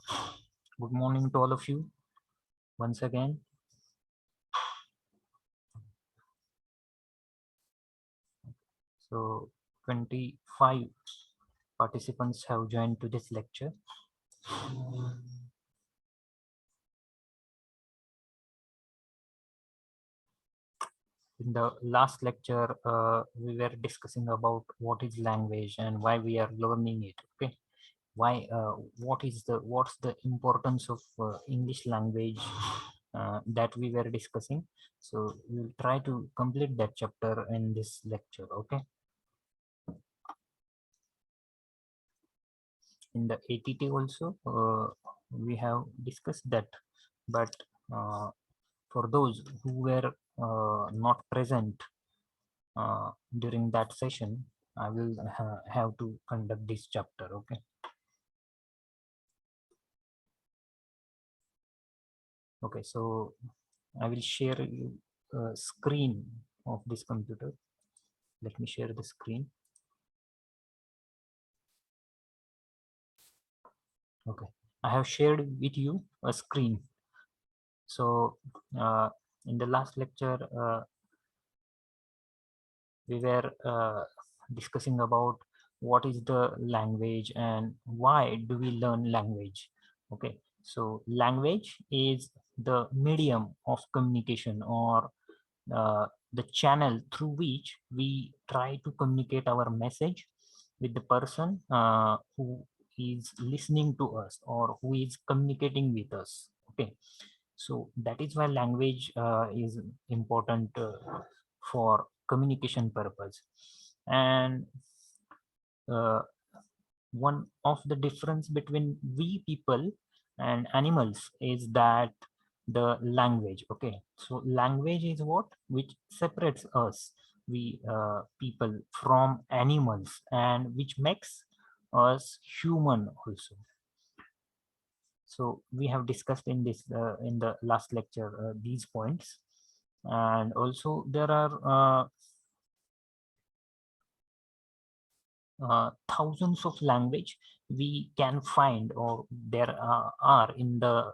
Good morning to all of you once again. So 25 participants have joined to this lecture. In the last lecture, we were discussing about what is language and why we are learning it. Okay, why? What's the importance of English language that we were discussing? So we'll try to complete that chapter in this lecture. Okay. In the ATT also, we have discussed that, but for those who were not present during that session, I will have to conduct this chapter. Okay. Okay, so I will share you a screen of this computer. Let me share the screen. Okay, I have shared with you a screen. So in the last lecture, we were discussing about what is the language and why do we learn language. Okay, so language is the medium of communication, or the channel through which we try to communicate our message with the person who is listening to us or who is communicating with us. Okay, so that is why language is important for communication purpose. And uh, one of the difference between we people and animals is that the language. Okay, so language is what which separates us, we people, from animals, and which makes us human also. So we have discussed in this in the last lecture these points. And also there are thousands of language we can find, or there are in the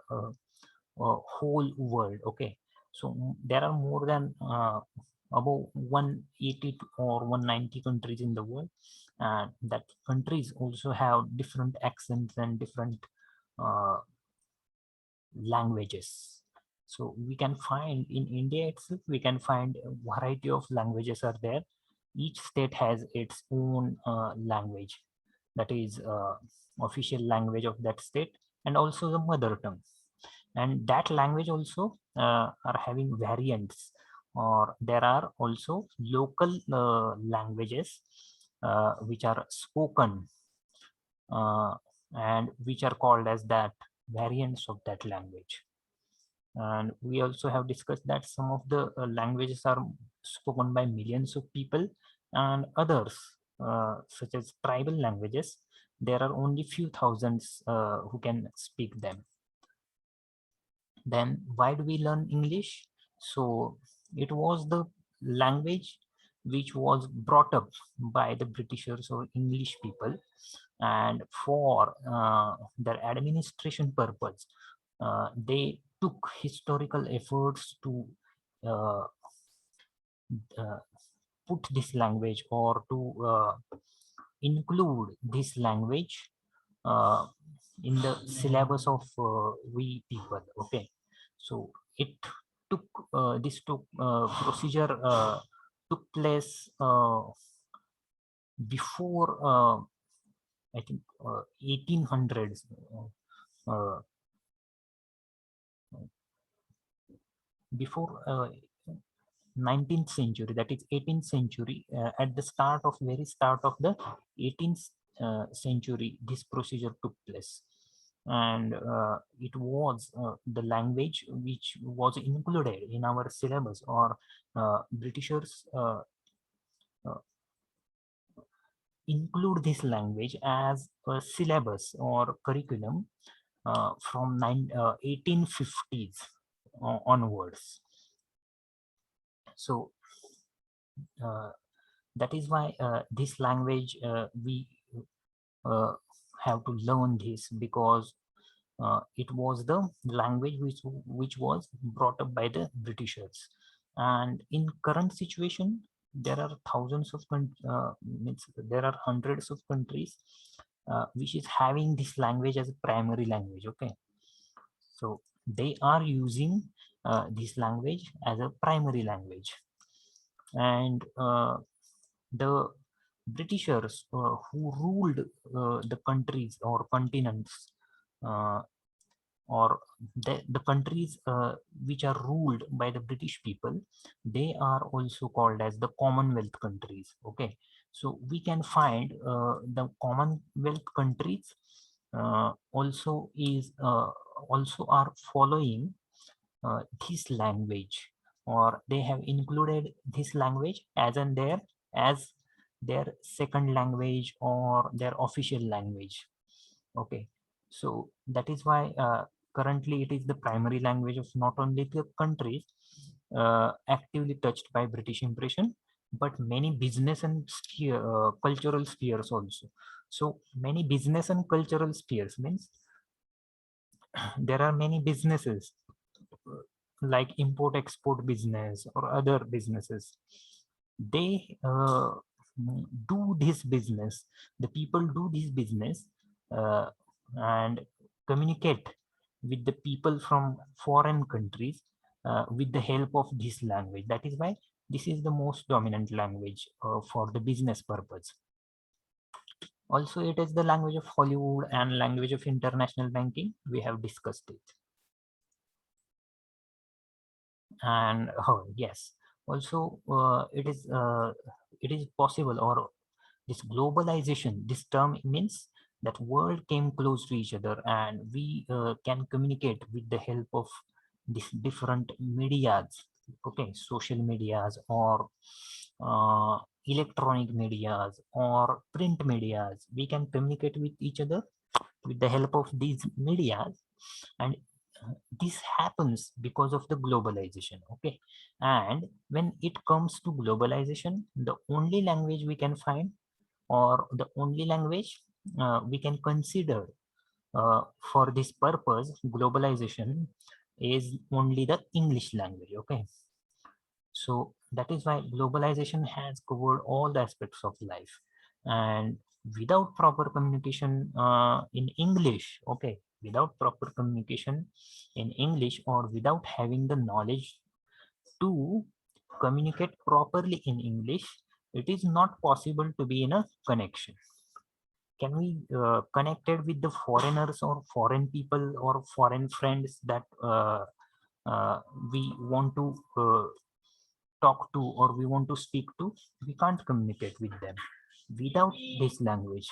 whole world. Okay, so there are more than about 180 or 190 countries in the world, and that countries also have different accents and different uh, languages. So we can find in India itself, we can find a variety of languages are there. Each state has its own language, that is official language of that state, and also the mother tongue. And that language also are having variants, or there are also local languages which are spoken and which are called as that variants of that language. And we also have discussed that some of the languages are spoken by millions of people, and others such as tribal languages, there are only few thousands who can speak them. Then why do we learn English? So it was the language which was brought up by the Britishers or English people, and for their administration purpose, they took historical efforts to uh, uh, put this language, or to include this language uh, in the syllabus of we people. Okay, so it took this took procedure took place before I think 1800s, uh, before 19th century, that is 18th century. At the start of very start of the 18th century, this procedure took place. And it was the language which was included in our syllabus, or Britishers uh, include this language as a syllabus or curriculum from 1850s onwards. So that is why this language we uh, have to learn this, because It was the language which was brought up by the Britishers. And in current situation, there are thousands of means there are hundreds of countries which is having this language as a primary language. Okay, so they are using this language as a primary language. And the Britishers who ruled the countries or continents, uh, or the countries which are ruled by the British people, they are also called as the Commonwealth countries. Okay, so we can find the Commonwealth countries also are following this language, or they have included this language as their second language or their official language. Okay, so that is why currently it is the primary language of not only the countries actively touched by British impression, but many business and cultural spheres also. So many business and cultural spheres means there are many businesses like import export business or other businesses. They do this business, the people do this business uh, and communicate with the people from foreign countries with the help of this language. That is why this is the most dominant language for the business purpose. Also, it is the language of Hollywood and language of international banking. We have discussed it. And oh yes, also it is possible, or this globalization, this term means that world came close to each other, and we can communicate with the help of these different medias. Okay, social medias or electronic medias or print medias. We can communicate with each other with the help of these medias, and this happens because of the globalization. Okay, and when it comes to globalization, the only language we can find, or the only language we can consider for this purpose globalization, is only the English language. Okay, so that is why globalization has covered all the aspects of life. And without proper communication in English, okay, without proper communication in English, or without having the knowledge to communicate properly in English, it is not possible to be in a connection. Can we connected with the foreigners or foreign people or foreign friends that uh, we want to talk to or we want to speak to? We can't communicate with them without this language.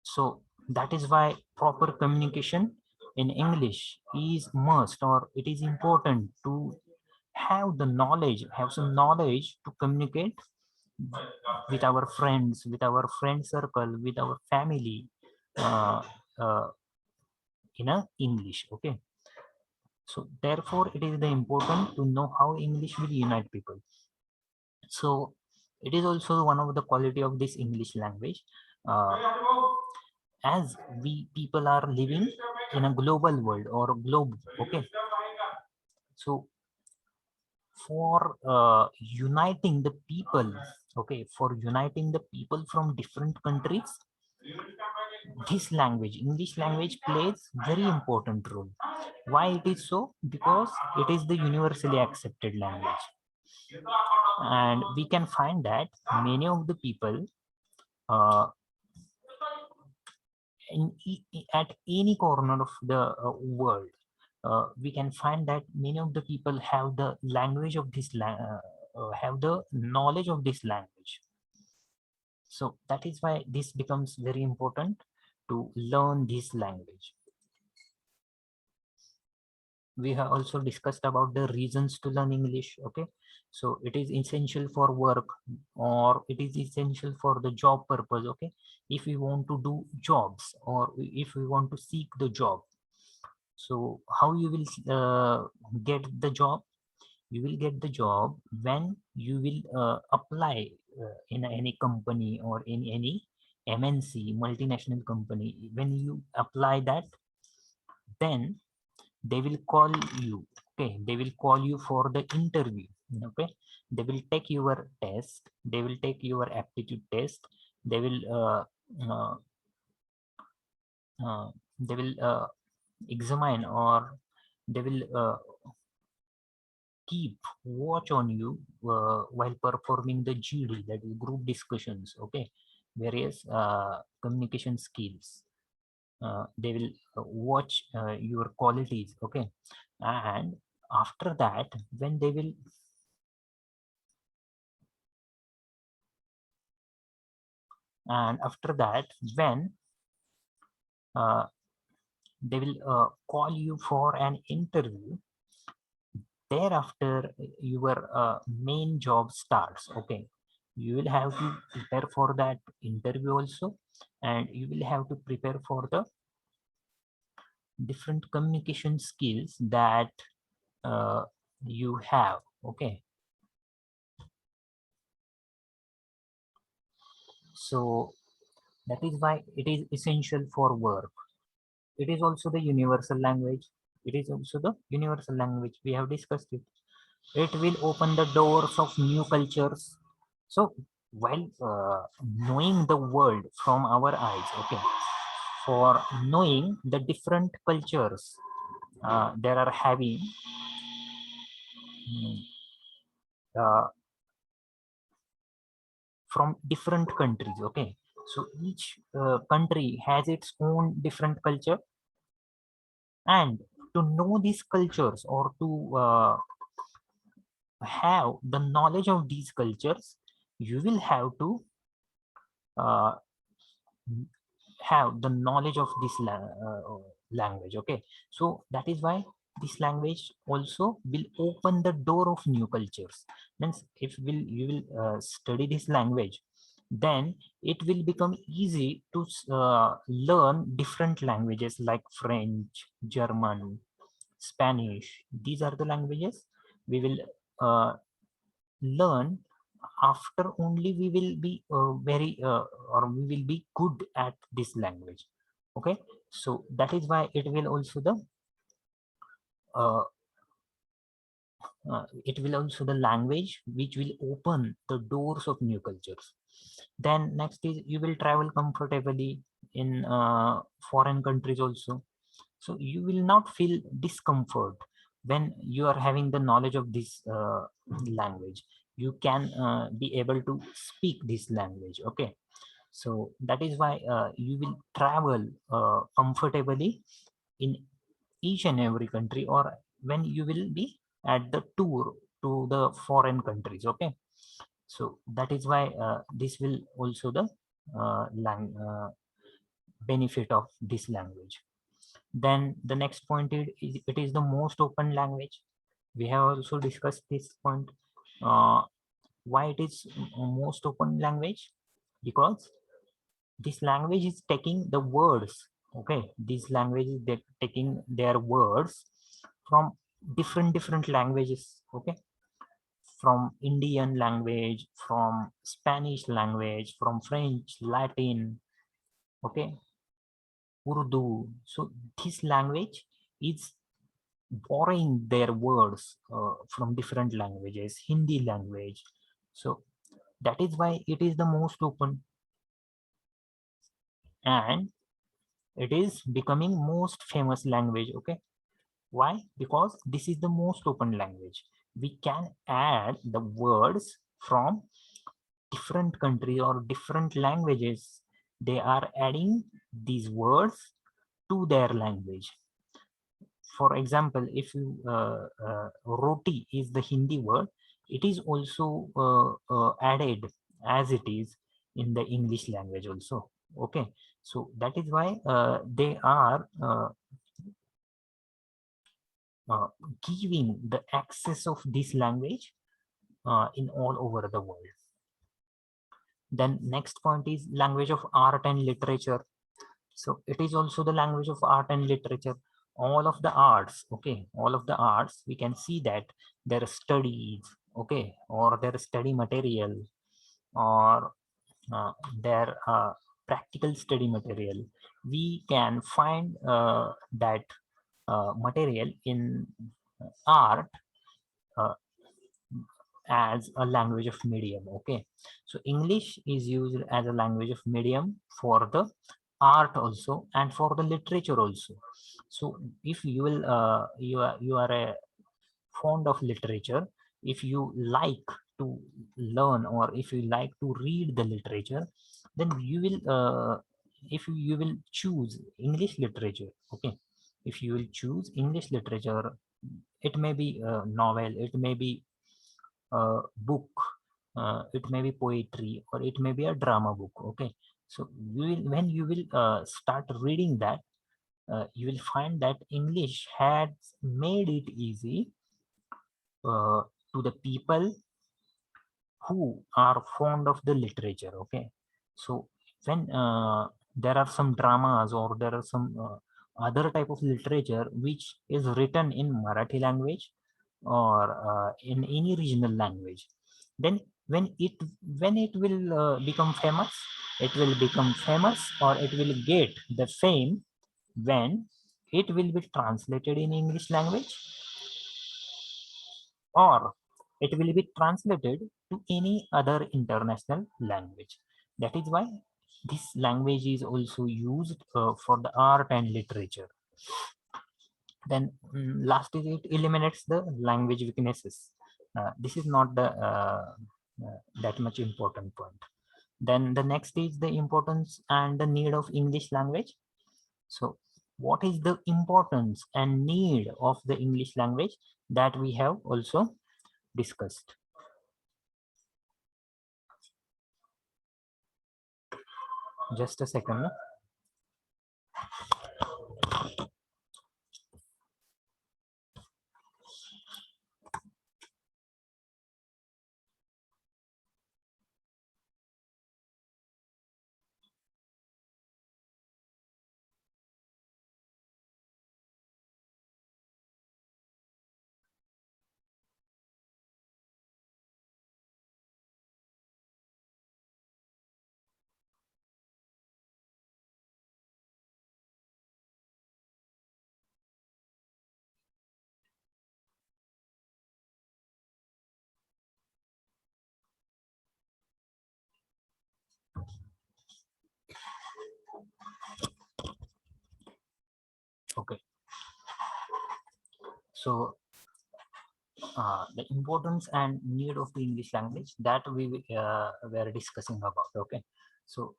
So that is why proper communication in English is must, or it is important to have the knowledge, have some knowledge to communicate with our friends, with our friend circle, with our family uh, uh, in a English. Okay, so therefore it is the important to know how English will unite people. So it is also one of the quality of this English language, uh, as we people are living in a global world or a globe. Okay, so for uniting the people, okay, for uniting the people from different countries, this language, English language, plays very important role. Why it is so? Because it is the universally accepted language, and we can find that many of the people uh, at any corner of the world, we can find that many of the people have the language of this have the knowledge of this language. So that is why this becomes very important to learn this language. We have also discussed about the reasons to learn English. Okay, so it is essential for work, or it is essential for the job purpose. Okay, if we want to do jobs, or if we want to seek the job, so how you will get the job? You will get the job when you will apply in any company or in any MNC, multinational company, when you apply that, then they will call you. Okay, they will call you for the interview. Okay, they will take your test, they will take your aptitude test, they will uh, they will examine, or they will keep watch on you while performing the GD, that is group discussions. Okay, various communication skills. They will watch your qualities. Okay, and after that, when they will after that, when uh, they will call you for an interview, thereafter your main job starts. Okay, you will have to prepare for that interview also, and you will have to prepare for the different communication skills that uh, you have. Okay, so that is why it is essential for work. It is also the universal language. It is also the universal language, we have discussed it. It will open the doors of new cultures. So while knowing the world from our eyes, okay, for knowing the different cultures there are having, mm, uh, from different countries. Okay, so each country has its own different culture, and to know these cultures, or to have the knowledge of these cultures, you will have to uh, have the knowledge of this language. Okay, so that is why this language also will open the door of new cultures. Means if you will study this language, then it will become easy to learn different languages like French, German, Spanish. These are the languages we will learn after only we will be very or we will be good at this language. Okay, so that is why it will also the uh, it will also the language which will open the doors of new cultures. Then next is you will travel comfortably in foreign countries also. So you will not feel discomfort when you are having the knowledge of this language. You can be able to speak this language. Okay, so that is why you will travel comfortably in each and every country, or when you will be at the tour to the foreign countries. Okay, so that is why this will also the benefit of this language. Then the next point is it is the most open language. We have also discussed this point. uh, why it is most open language? Because this language is taking the words. Okay, this language is taking their words from different languages. Okay, from Indian language, from Spanish language, from French, Latin. Okay, Urdu. So this language is borrowing their words from different languages, Hindi language. So that is why it is the most open, and it is becoming most famous language. Okay, why? Because this is the most open language. We can add the words from different country or different languages. They are adding these words to their language. For example, if you roti is the Hindi word, it is also added as it is in the English language also. Okay, so that is why they are uh, giving the access of this language in all over the world. Then next point is language of art and literature. So it is also the language of art and literature. All of the arts, okay, all of the arts, we can see that their studies, okay, or their study material, or their practical study material. We can find that material in art uh, as a language of medium. Okay, so English is used as a language of medium for the art also and for the literature also. So if you will you are a fond of literature, if you like to learn or if you like to read the literature, then you will if you will choose English literature. Okay, if you will choose English literature, it may be a novel, it may be book, it may be poetry, or it may be a drama book. Okay, so you will, when you will start reading that, you will find that English has made it easy to the people who are fond of the literature. Okay, so when there are some dramas or there are some other type of literature which is written in Marathi language or in any regional language, then when it when it will become famous, it will become famous or it will get the fame when it will be translated in English language or it will be translated to any other international language. That is why this language is also used for the art and literature. Then last is it eliminates the language weaknesses. This is not the that much important point. Then the next is the importance and the need of English language. So what is the importance and need of the English language that we have also discussed? Just a second. Okay, so the importance and need of the English language that we were discussing about. Okay, so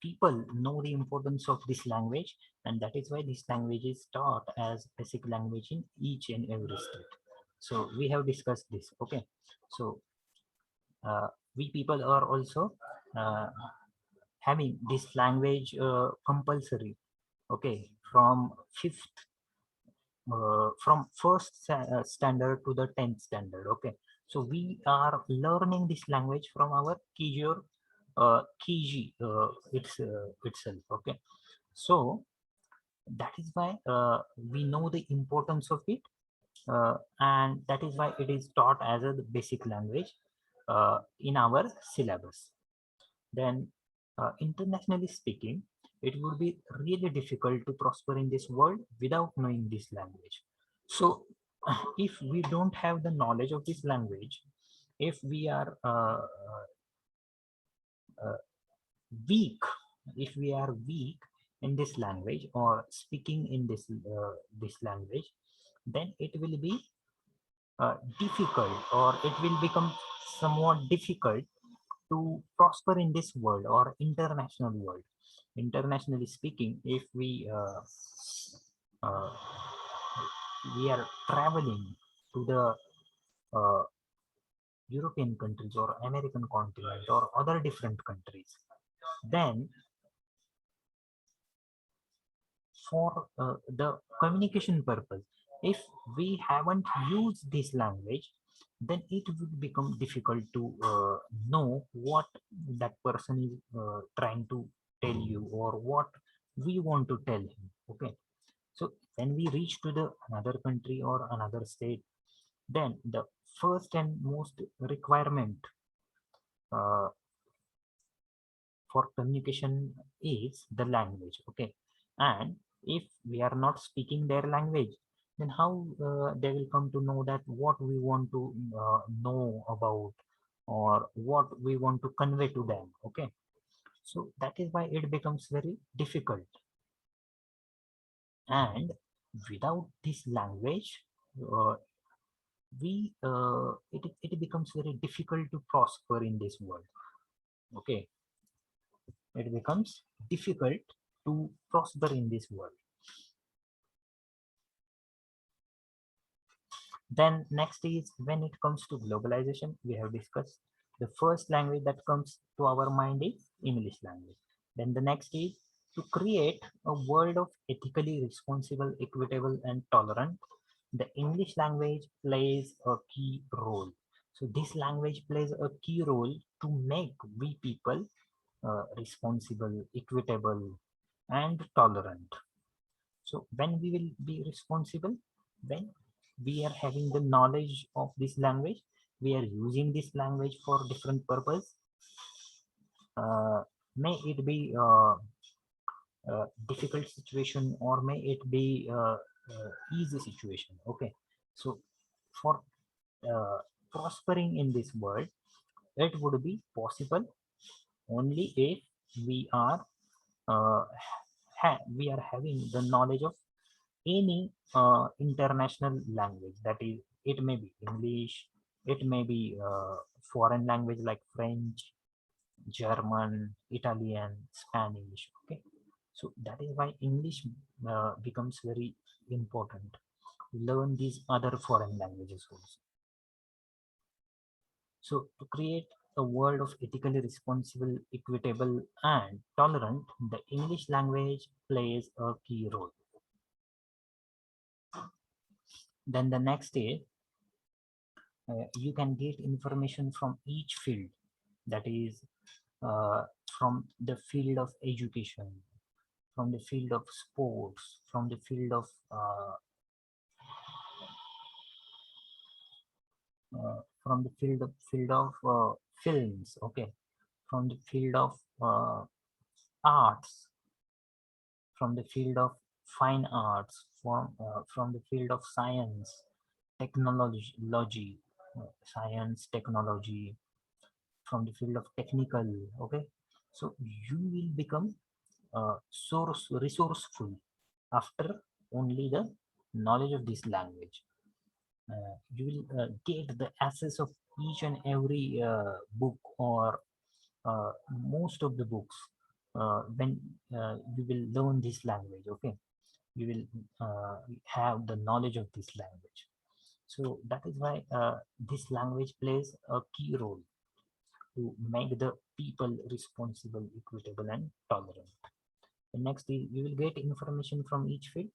people know the importance of this language, and that is why this language is taught as basic language in each and every state. So we have discussed this. Okay, so we people are also uh, having this language compulsory. Okay, from fifth from standard to the 10th standard. Okay, so we are learning this language from our kiji itself. Okay, so that is why we know the importance of it, and that is why it is taught as a basic language in our syllabus. Then internationally speaking, it would be really difficult to prosper in this world without knowing this language. So if we don't have the knowledge of this language, if we are uh, weak, if we are weak in this language or speaking in this language, then it will be difficult or it will become somewhat difficult to prosper in this world or international world. Internationally speaking, if uh, we are traveling to the uh, European countries or American continent or other different countries, then for the communication purpose, if we haven't used this language, then it would become difficult to know what that person is trying to tell you or what we want to tell him. Okay, so when we reach to the another country or another state, then the first and most requirement uh, for communication is the language. Okay, and if we are not speaking their language, then how they will come to know that what we want to know about, or what we want to convey to them. Okay, so that is why it becomes very difficult. And without this language, uh, it becomes very difficult to prosper in this world. Okay, it becomes difficult to prosper in this world. Then next is, when it comes to globalization, we have discussed the first language that comes to our mind is English language. Then the next is to create a world of ethically responsible, equitable, and tolerant. The English language plays a key role. So this language plays a key role to make we people responsible, equitable, and tolerant. So when we will be responsible, when we are having the knowledge of this language, we are using this language for different purpose. May it be difficult situation, or may it be easy situation. Okay, so for uh, prospering in this world, it would be possible only if we are uh, we are having the knowledge of any international language. That is, it may be English, it may be foreign language like French, German, Italian, Spanish. Okay, so that is why English becomes very important. Learn these other foreign languages also. So to create a world of ethically responsible, equitable, and tolerant, the English language plays a key role. Then the next is, you can get information from each field. That is, from the field of education, from the field of sports, from the field of films. Okay, from the field of arts, from the field of fine arts, from the field of science, technology, science, technology, from the field of technical. Okay, so you will become resourceful after only the knowledge of this language. You will get the access of each and every book, or most of the books, when you will learn this language. Okay, you will have the knowledge of this language. So that is why this language plays a key role to make the people responsible, equitable, and tolerant. The next is, you will get information from each field.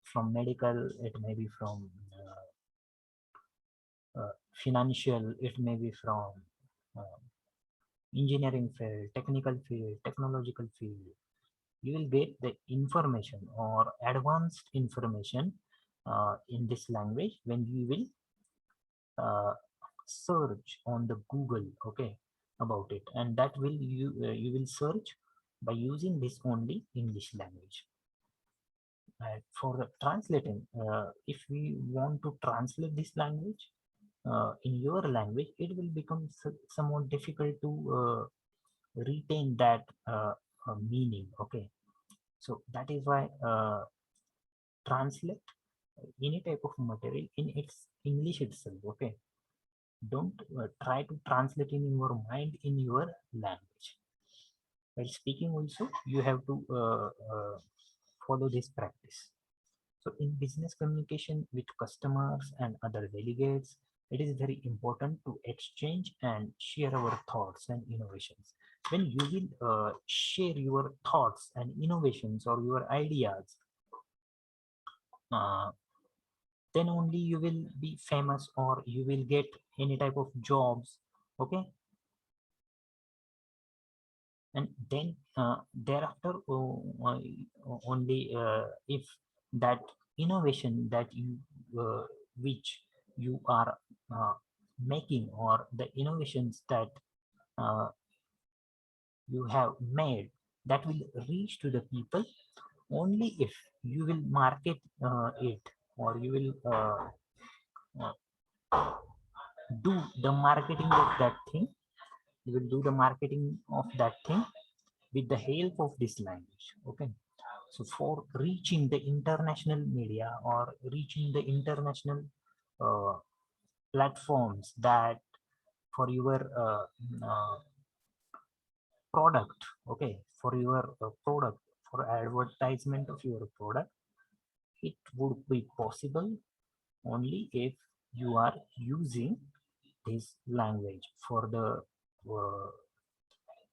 From medical, it may be from financial, it may be from uh, engineering field, technical field, technological field. You will get the information or advanced information in this language when you will search on the Google. Okay, about it, and that will you will search by using this only English language. For the translating, if we want to translate this language in your language, it will become somewhat difficult to retain that meaning. Okay, so that is why translate any type of material in its English itself. Okay, don't try to translate in your mind in your language. While speaking also, you have to follow this practice. So in business communication with customers and other delegates, it is very important to exchange and share our thoughts and innovations. When you will share your thoughts and innovations or your ideas, uh, then only you will be famous, or you will get any type of jobs. Okay, and then thereafter, only if that innovation that you which you are making, or the innovations that uh, you have made, that will reach to the people only if you will market it, or you will uh, do the marketing of that thing. You will do the marketing of that thing with the help of this language. Okay, so for reaching the international media or reaching the international uh, platforms, that for your product, okay, for your product, for advertisement of your product, it would be possible only if you are using this language for the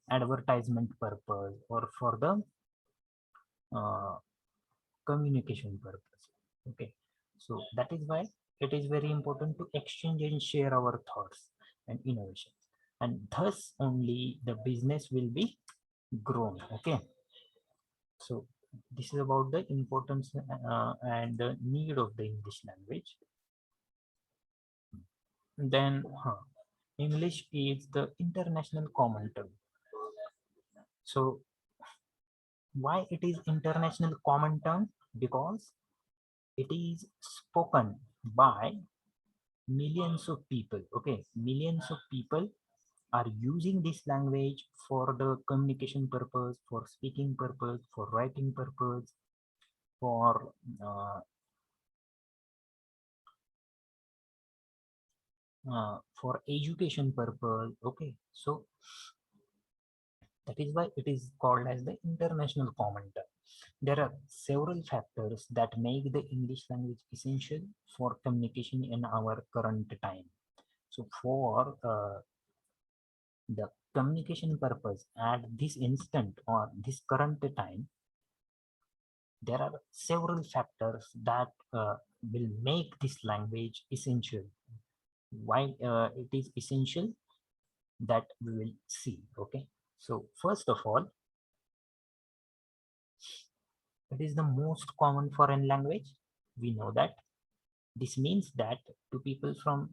advertisement purpose or for the uh, communication purpose. Okay, so that is why it is very important to exchange and share our thoughts and innovations, and thus only the business will be grown. Okay, so this is about the importance and the need of the English language. Then English is the international common term. So why it is international common term? Because it is spoken by millions of people. Okay, millions of people are using this language for the communication purpose, for speaking purpose, for writing purpose, for for education purpose. Okay, so that is why it is called as the international common term. There are several factors that make the English language essential for communication in our current time. So for the communication purpose at this instant or this current time, there are several factors that will make this language essential. Why it is essential, that we will see. Okay, so first of all, it is the most common foreign language. We know that. This means that two people from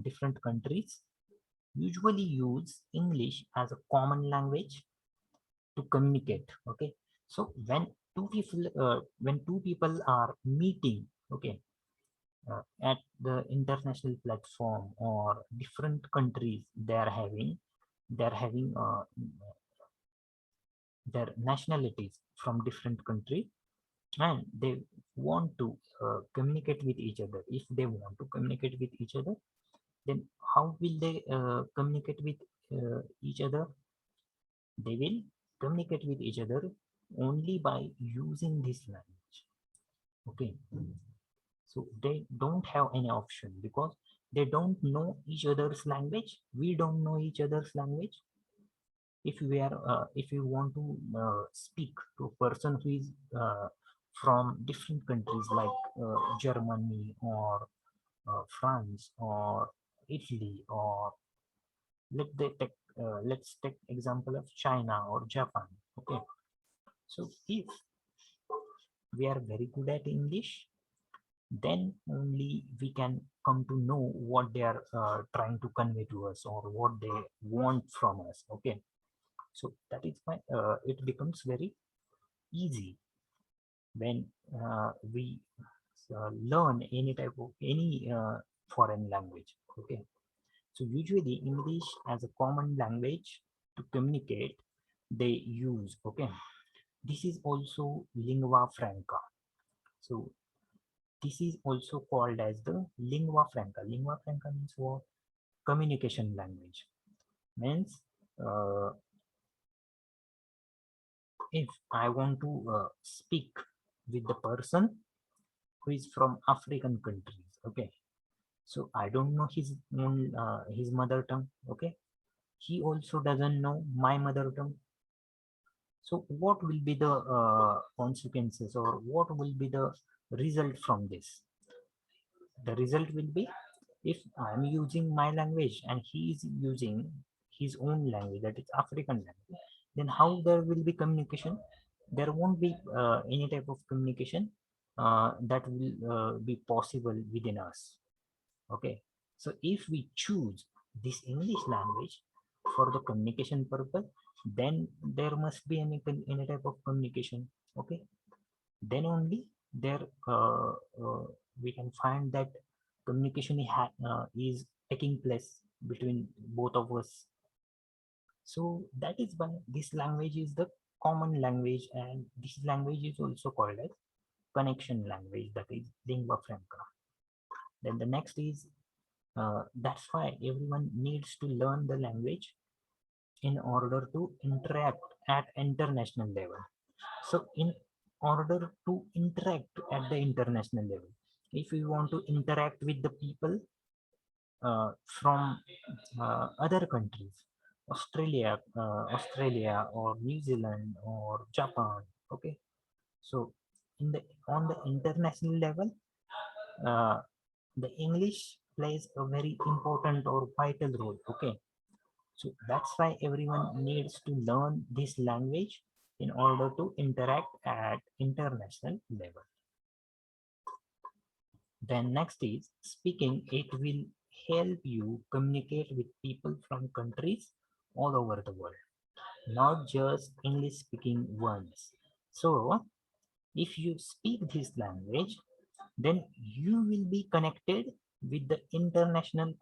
different countries usually use English as a common language to communicate. Okay, so when two people are meeting, okay, at the international platform or different countries, they are having their nationalities from different country, and they want to communicate with each other. If they want to communicate with each other, then how will they communicate with each other? They will communicate with each other only by using this language. Okay, so they don't have any option because they don't know each other's language. We don't know each other's language. If you want to speak to a person who is from different countries like Germany or France or Italy, or let's take example of China or Japan. Okay, so if we are very good at English, then only we can come to know what they are trying to convey to us or what they want from us. Okay, so that is why it becomes very easy when we learn any type of any foreign language. Okay, so usually English as a common language to communicate they use. Okay, this is also lingua franca. So this is also called as the lingua franca. Lingua franca means what? Communication language. Means if I want to speak with the person who is from African countries, okay, so I don't know his own his mother tongue. Okay, he also doesn't know my mother tongue. So what will be the consequences, or what will be the result from this? The result will be, if I'm using my language and he is using his own language, that is African language, then how there will be communication? There won't be any type of communication that will be possible within us. Okay, so if we choose this English language, for the communication purpose, then there must be any type of communication. Okay, then only there we can find that communication is taking place between both of us. So that is why this language is the common language, and this language is also called as connection language, that is lingua franca. Then the next is that's why everyone needs to learn the language in order to interact at international level. So in order to interact at the international level, if we want to interact with the people from other countries, Australia or New Zealand or Japan, okay. So in the on the international level, uh, the English plays a very important or vital role, okay. So that's why everyone needs to learn this language in order to interact at international level. Then next is speaking. It will help you communicate with people from countries all over the world, not just English speaking ones. So if you speak this language, then you will be connected with the international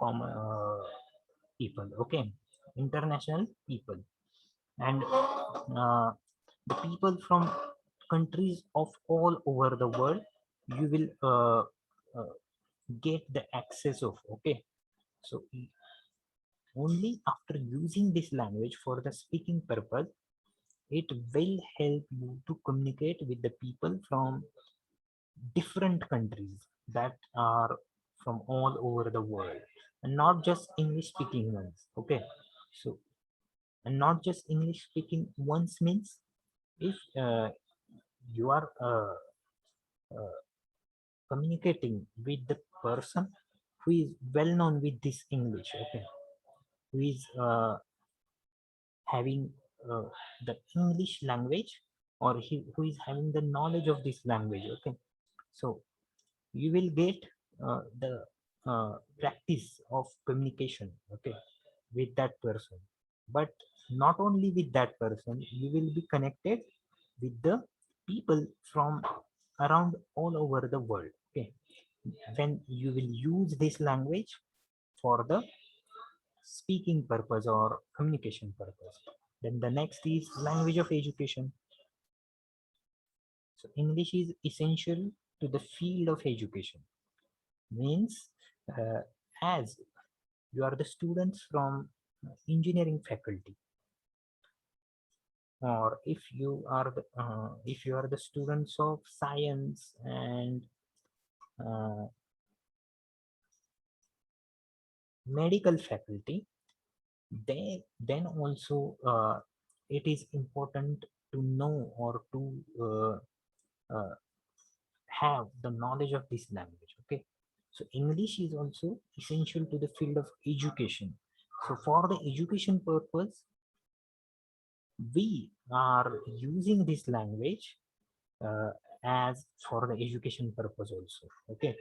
people, okay, international people, and the people from countries of all over the world, you will get the access of, okay. So only after using this language for the speaking purpose, it will help you to communicate with the people from different countries that are from all over the world, and not just English speaking ones, okay. So and not just English speaking ones means if you are uh, communicating with the person who is well known with this English, okay, who is having uh, the English language, or who is having the knowledge of this language, okay. So you will get the practice of communication, okay, with that person. But not only with that person, you will be connected with the people from around all over the world, okay, when you will use this language for the speaking purpose or communication purpose. Then the next is language of education. So English is essential to the field of education. Means as you are the students from engineering faculty, or if you are the students of science and uh, medical faculty, then also it is important to know or to uh, have the knowledge of this language, okay. So English is also essential to the field of education. So for the education purpose, we are using this language uh, as for the education purpose also, okay.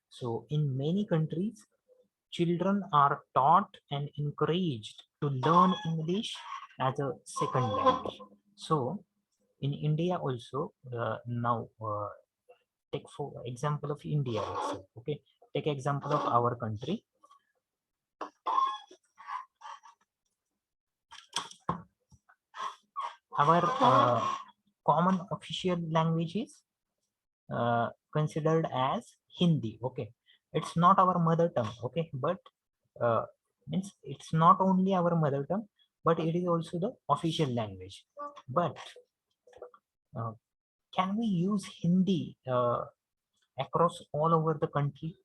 So in many countries, children are taught and encouraged to learn English as a second language. So in India also, now take for example of India also, okay, take example of our country. Our common official language is considered as Hindi, okay. It's not our mother tongue, okay, but uh, means it's not only our mother tongue, but it is also the official language. But uh, can we use Hindi across all over the country,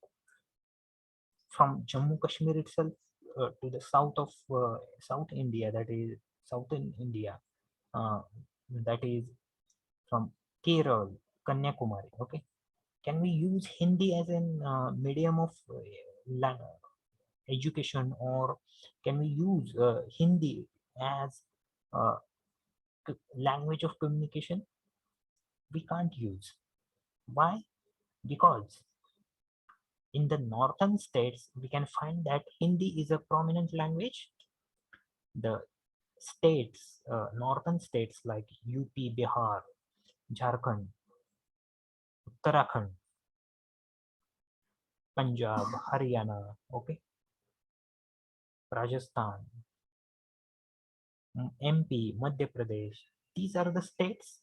from Jammu Kashmir itself to the south of South India, that is southern India, uh, that is from Kerala, Kanyakumari, okay. Can we use Hindi as an medium of education, or can we use Hindi as uh, language of communication? We can't use. Why? Because in the northern states, we can find that Hindi is a prominent language, The states, northern states like UP, Bihar, Jharkhand, Uttarakhand, Punjab, Haryana, okay, Rajasthan, MP, Madhya Pradesh. These are the states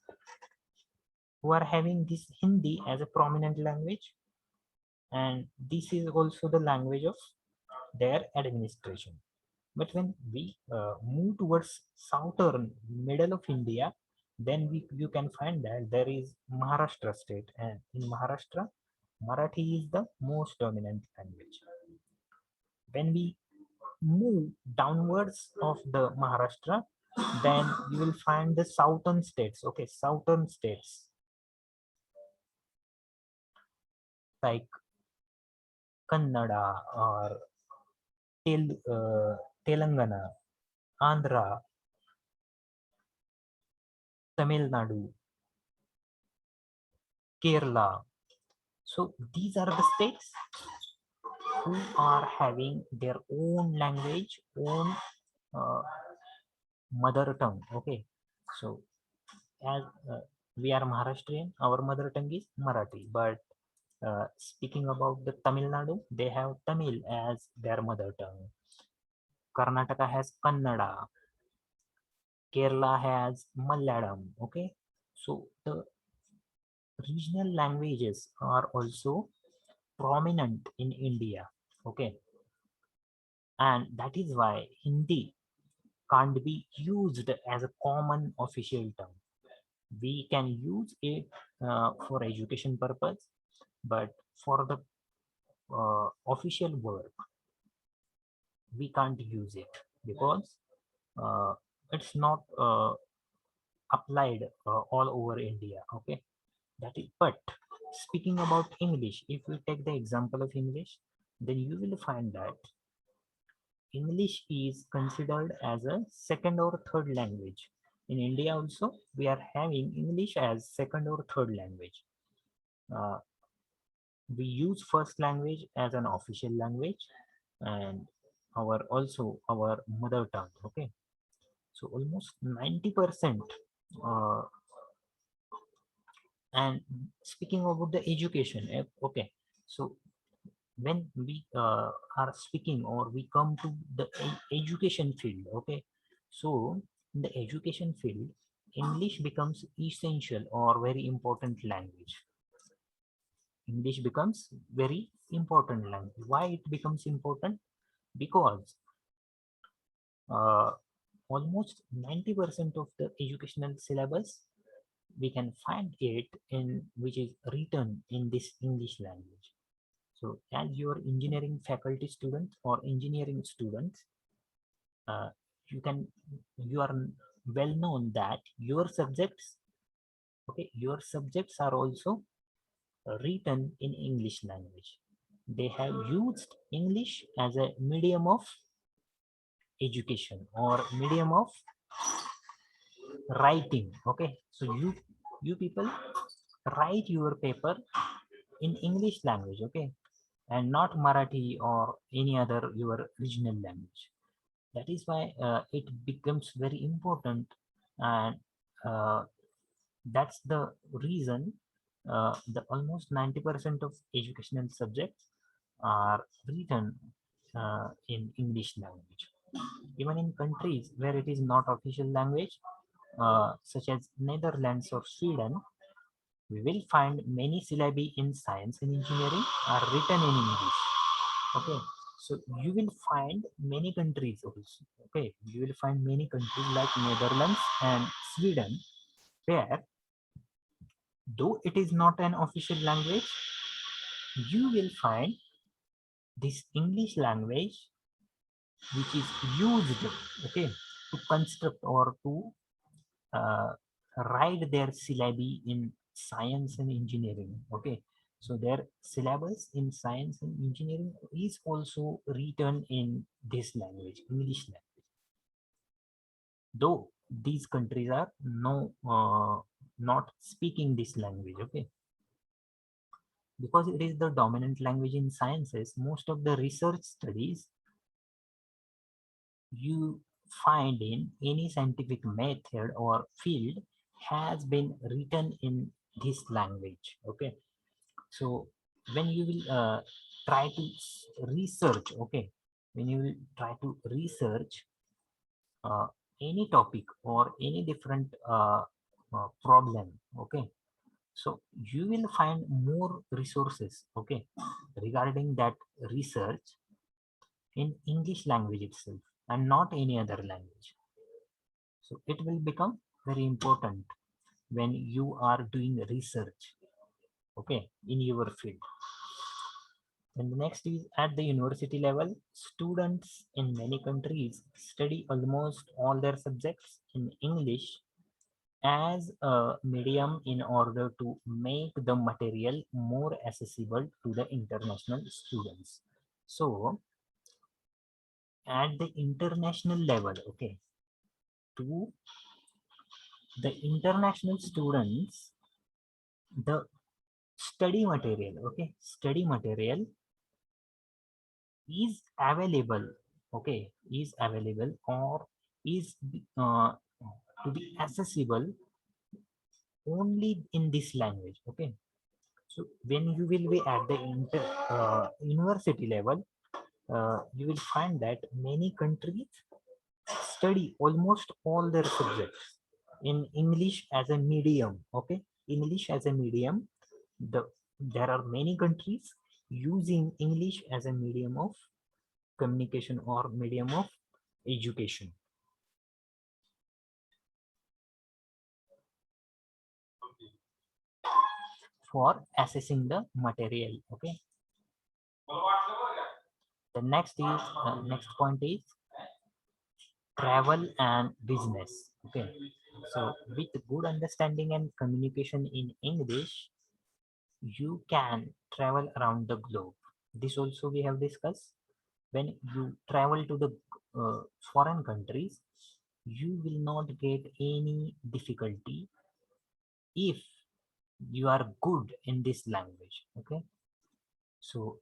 who are having this Hindi as a prominent language, and this is also the language of their administration. But when we move towards southern middle of India, then you can find that there is Maharashtra state, and in Maharashtra, Marathi is the most dominant language. When we move downwards of the Maharashtra, then you will find the southern states. Okay, southern states like Kannada or Telangana, Andhra, Tamil Nadu, Kerala. So these are the states who are having their own language, own uh, mother tongue. Okay, so as we are Maharashtrian, our mother tongue is Marathi. But speaking about the Tamil Nadu, they have Tamil as their mother tongue. Karnataka has Kannada. Kerala has Malayalam. Okay, so the regional languages are also prominent in India. Okay, and that is why Hindi can't be used as a common official term. We can use it for education purpose, but for the official work, we can't use it because uh, it's not applied all over India. Okay, that is. But speaking about English, if we take the example of English, then you will find that English is considered as a second or third language. In India also, we are having English as second or third language. Uh, we use first language as an official language and our mother tongue. Okay, so almost 90%. Uh, and speaking about the education, okay, so when we are speaking or we come to the education field, okay, so in the education field, English becomes essential or very important language. English becomes very important language. Why it becomes important? Because uh, almost 90% of the educational syllabus we can find it in which is written in this English language. So as your engineering faculty students or engineering students, uh, you are well known that your subjects, okay, your subjects are also written in English language. They have used English as a medium of education or medium of writing. Okay, so you people write your paper in English language. Okay, and not Marathi or any other your regional language. That is why it becomes very important, and that's the reason the almost 90% of educational subjects are written in English language. Even in countries where it is not official language, such as Netherlands or Sweden, we will find many syllabi in science and engineering are written in English. Okay, so you will find many countries also. Okay, you will find many countries like Netherlands and Sweden where, though it is not an official language, you will find this English language which is used, okay, to construct or to uh, write their syllabi in science and engineering. Okay, so their syllabus in science and engineering is also written in this language, English language, though these countries are not speaking this language. Okay, because it is the dominant language in sciences, most of the research studies, you find in any scientific method or field has been written in this language. Okay, so when you will try to research, okay, when you will try to research uh, any topic or any different problem, okay, so you will find more resources, okay, regarding that research in English language itself and not any other language. So it will become very important when you are doing research, okay, in your field. And the next is at the university level, students in many countries study almost all their subjects in English as a medium in order to make the material more accessible to the international students. So at the international level, okay, to the international students, the study material, okay, study material is available, okay, is available or is to be accessible only in this language, okay. So when you will be at the university level, you will find that many countries study almost all their subjects in English as a medium, okay, English as a medium. There are many countries using English as a medium of communication or medium of education. For assessing the material, okay. The next point is travel and business, okay. So with good understanding and communication in English, you can travel around the globe. This also we have discussed. When you travel to the foreign countries, you will not get any difficulty if you are good in this language, okay. So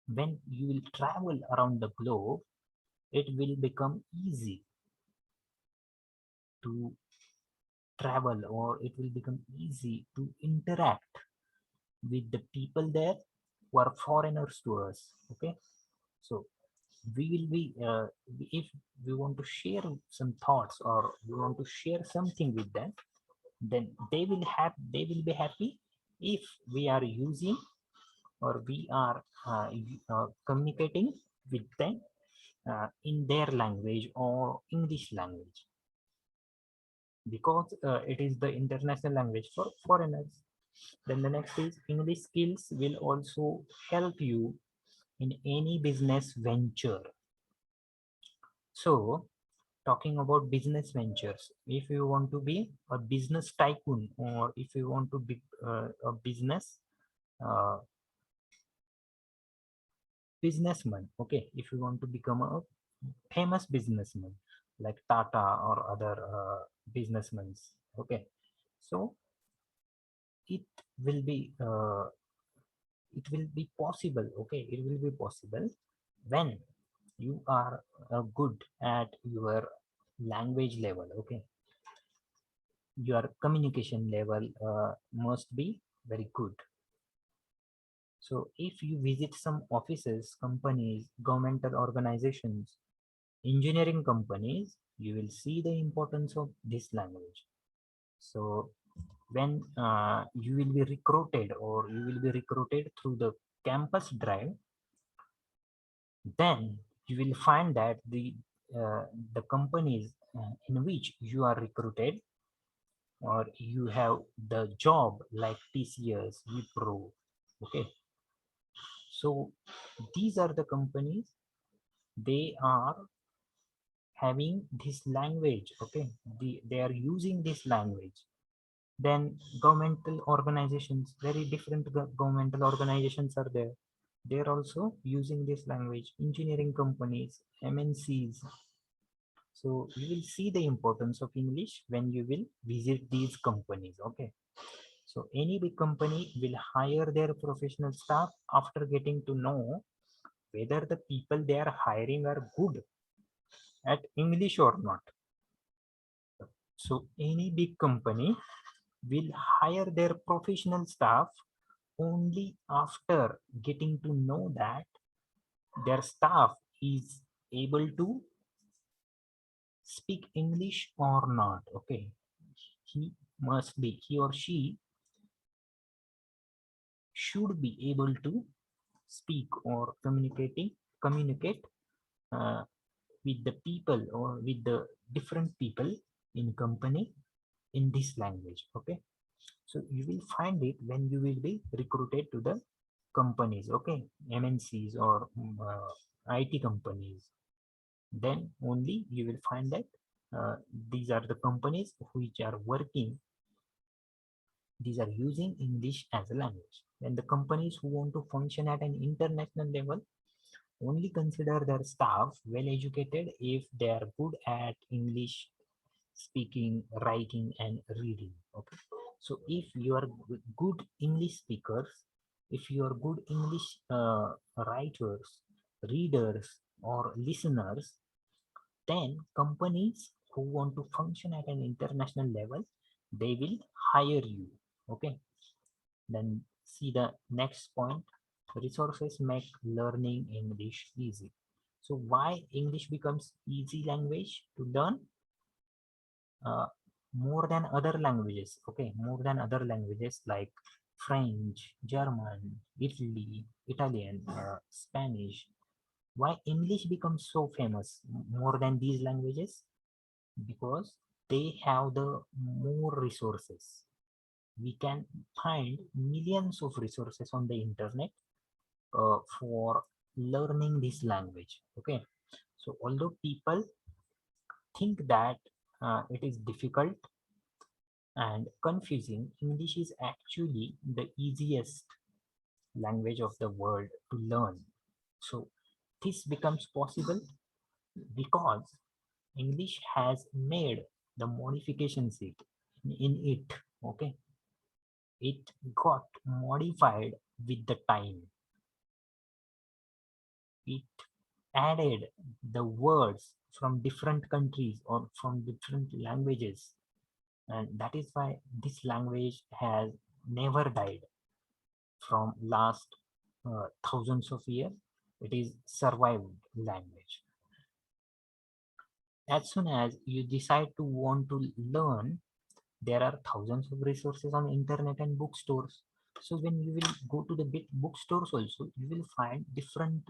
when you will travel around the globe, it will become easy to travel, or it will become easy to interact with the people there who are foreigners to us, okay. So we will be if we want to share some thoughts or we want to share something with them, then they will be happy if we are using or we are communicating with them in their language or English language, because it is the international language for foreigners. Then the next is English skills will also help you in any business venture. So talking about business ventures, if you want to be a business tycoon or if you want to be a uh, businessman, okay, if you want to become a famous businessman like Tata or other businessmen, okay, so it will be possible, okay, it will be possible when you are good at your language level, okay, your communication level must be very good. So if you visit some offices, companies, governmental organizations, engineering companies, you will see the importance of this language. So when you will be recruited or you will be recruited through the campus drive, then you will find that the companies in which you are recruited or you have the job like TCS, Wipro, okay. So these are the companies, they are having this language, okay. They are using this language. Then governmental organizations, very different governmental organizations are there. They're also using this language. Engineering companies, MNCs. So you will see the importance of English when you will visit these companies, okay. So any big company will hire their professional staff after getting to know whether the people they are hiring are good, at English or not. So any big company will hire their professional staff only after getting to know that their staff is able to speak English or not. Okay, he or she should be able to speak or communicate uh, with the people or with the different people in company in this language. Okay, so you will find it when you will be recruited to the companies, okay, MNCs or IT companies. Then only you will find that these are the companies which are working, these are using English as a language. Then the companies who want to function at an international level only consider their staff well educated if they are good at English speaking, writing, and reading. Okay, so if you are good English speakers, if you are good English writers, readers, or listeners, then companies who want to function at an international level, they will hire you. Okay, then see the next point. Resources make learning English easy. So why English becomes easy language to learn? uh, More than other languages, okay, more than other languages like French, German, Italian, Spanish. Why English becomes so famous more than these languages? Because they have the more resources. We can find millions of resources on the internet for learning this language. Okay, so although people think that it is difficult and confusing, English is actually the easiest language of the world to learn. So this becomes possible because English has made the modifications in it. Okay, it got modified with the time. It added the words from different countries or from different languages, and that is why this language has never died from last thousands of years. It is survived language. As soon as you decide to want to learn, there are thousands of resources on internet and bookstores. So when you will go to the bookstores also, you will find different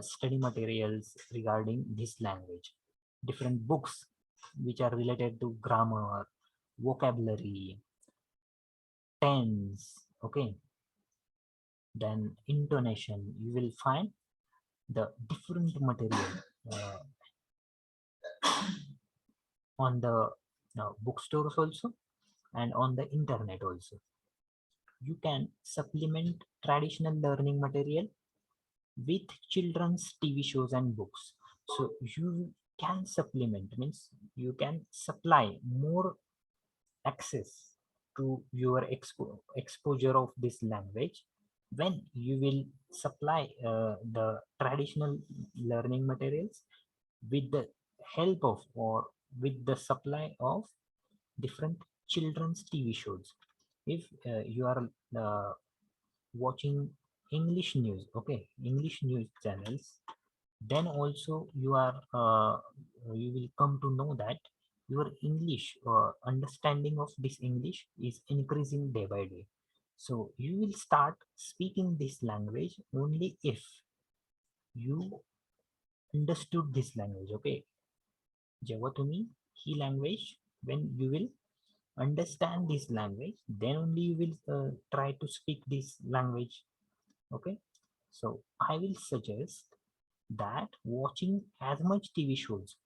study materials regarding this language, different books which are related to grammar, vocabulary, tense, okay, then intonation. You will find the different material uh, on the bookstores also and on the internet also. You can supplement traditional learning material with children's TV shows and books. So you can supplement, means you can supply more access to your exposure of this language when you will supply the traditional learning materials with the help of or with the supply of different children's TV shows. If you are watching English news, okay, English news channels, then also you will come to know that your English understanding of this English is increasing day by day. So you will start speaking this language only if you understood this language. Okay, जेव्हा तुम्ही ही language, when you will understand this language, then only you will try to speak this language. Okay, so I will suggest that watching as much TV shows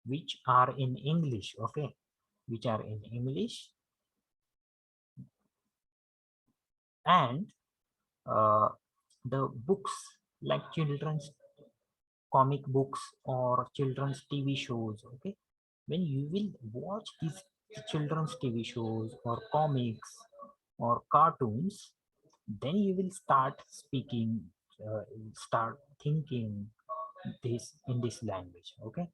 which are in English, okay, which are in English, and uh, the books like children's comic books or children's TV shows, okay, when you will watch these children's TV shows or comics or cartoons, then you will start speaking, start thinking, this language. Okay,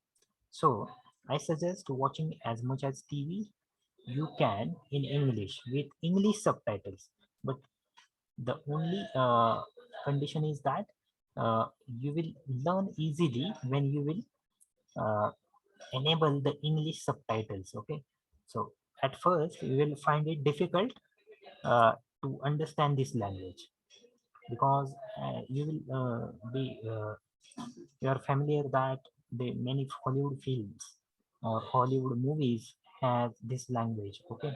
so I suggest watching as much as TV you can in English with English subtitles, but the only condition is that you will learn easily when you will uh, enable the English subtitles. Okay, so at first you will find it difficult uh, to understand this language, because you will be you are familiar that the many Hollywood films or Hollywood movies have this language. Okay,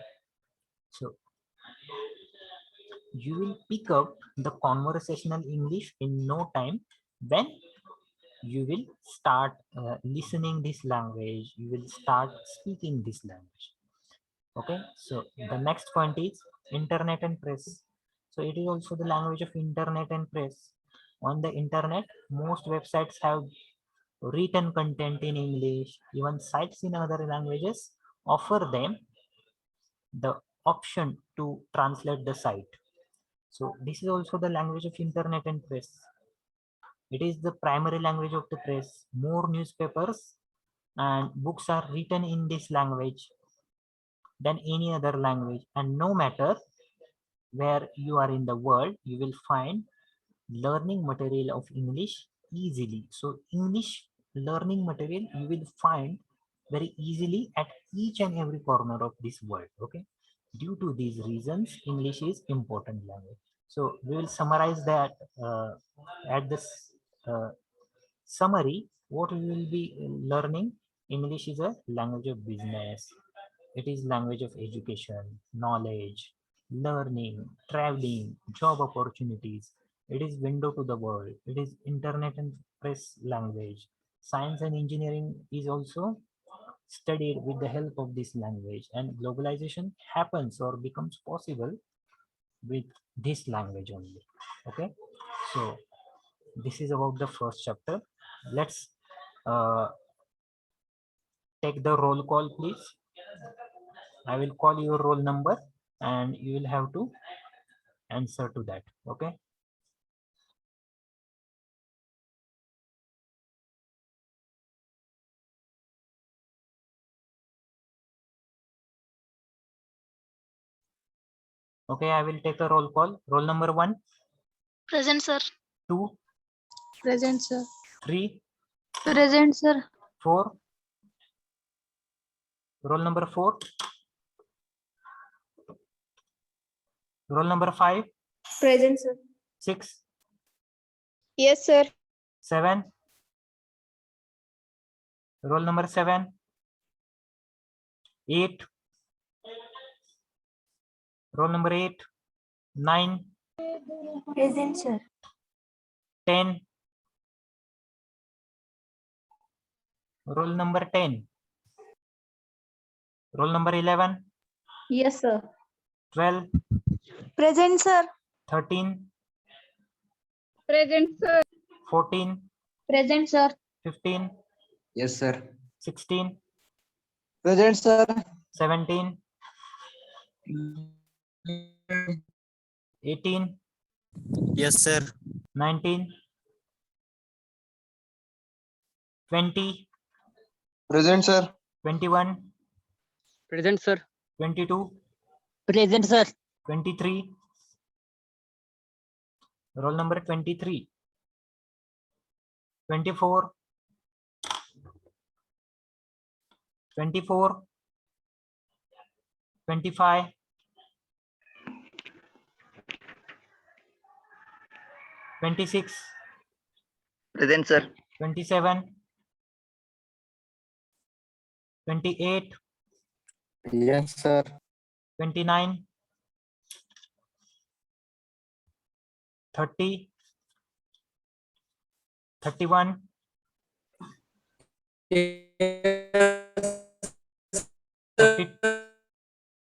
so you will pick up the conversational English in no time when you will start listening this language, you will start speaking this language. Okay, so the next point is internet and press. So it is also the language of internet and press. On the internet, most websites have written content in English. Even sites in other languages offer them the option to translate the site. So this is also the language of internet and press. It is the primary language of the press. More newspapers and books are written in this language than any other language. And no matter where you are in the world, you will find learning material of English easily. So English learning material you will find very easily at each and every corner of this world. Okay. Due to these reasons, English is important language. So we will summarize that at this uh, summary. What we will be learning: English is a language of business. It is language of education, knowledge, learning, traveling, job opportunities. It is window to the world. It is internet and press language. Science and engineering is also studied with the help of this language, and globalization happens or becomes possible with this language only. Okay, so this is about the first chapter. Let's uh, take the roll call, please. I will call your roll number and you will have to answer to that. Okay. Okay, I will take a roll call. Roll number 1, Present, sir. 2, Present, sir. 3, Present, sir. 4. Roll number 4. Roll number 5, Present, sir. 6, Yes, sir. 7. Roll number 7, 8. Roll number 8, 9, Present, sir. 10. Roll number 10. Roll number 11, Yes, sir. 12, Present, sir. 13, Present, sir. 14, Present, sir. 15, Yes, sir. 16, Present, sir. 17, 18, Yes, sir. 19, 20, Present, sir. 21, Present, sir. 22, Present, sir. 23. Roll number 23, 24, 24, 25, 26, Present, sir. 27, 28, Yes, sir. 29, 30, 31, 30,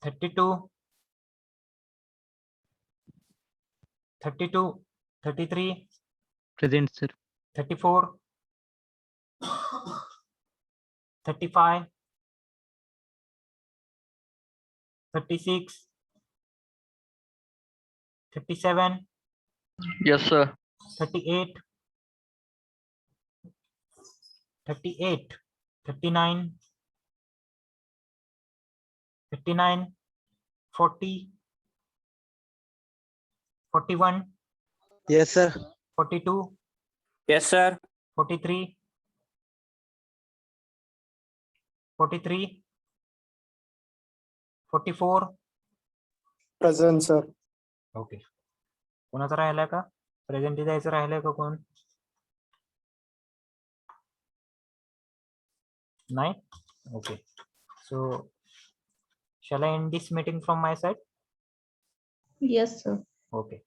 32, 32, 33, Present, sir. 34, 35, 36, 37, Yes, sir. 38, 38, 39, 59, 40, 41, Yes, sir. 42, Yes, sir. 43, 43, 44. Present, sir. Okay, कोणाचं राहिलाय का? Present द्यायचं राहिलंय का कोण? नाही? Okay. So shall I end this meeting from my side? Yes, sir. Okay.